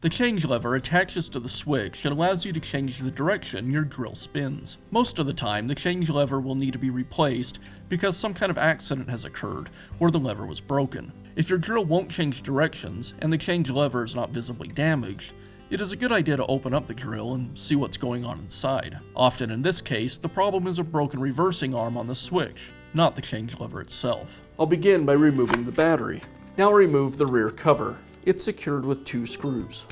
The change lever attaches to the switch and allows you to change the direction your drill spins. Most of the time, the change lever will need to be replaced because some kind of accident has occurred or the lever was broken. If your drill won't change directions and the change lever is not visibly damaged, it is a good idea to open up the drill and see what's going on inside. Often in this case, the problem is a broken reversing arm on the switch, not the change lever itself. I'll begin by removing the battery. Now remove the rear cover. It's secured with 2 screws.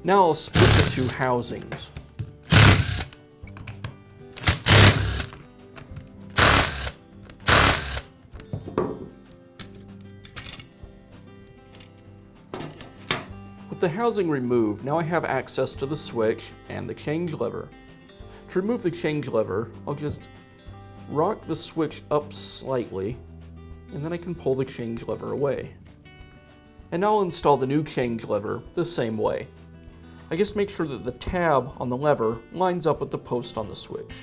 Now I'll split the 2 housings. With the housing removed, now I have access to the switch and the change lever. To remove the change lever, I'll just rock the switch up slightly, and then I can pull the change lever away. And now I'll install the new change lever the same way. I just make sure that the tab on the lever lines up with the post on the switch.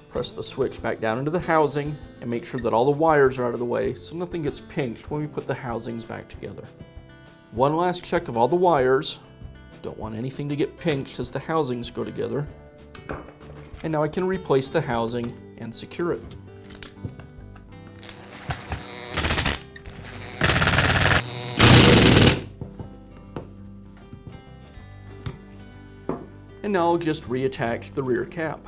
Press the switch back down into the housing and make sure that all the wires are out of the way so nothing gets pinched when we put the housings back together. One last check of all the wires. Don't want anything to get pinched as the housings go together. And now I can replace the housing and secure it. And now I'll just reattach the rear cap.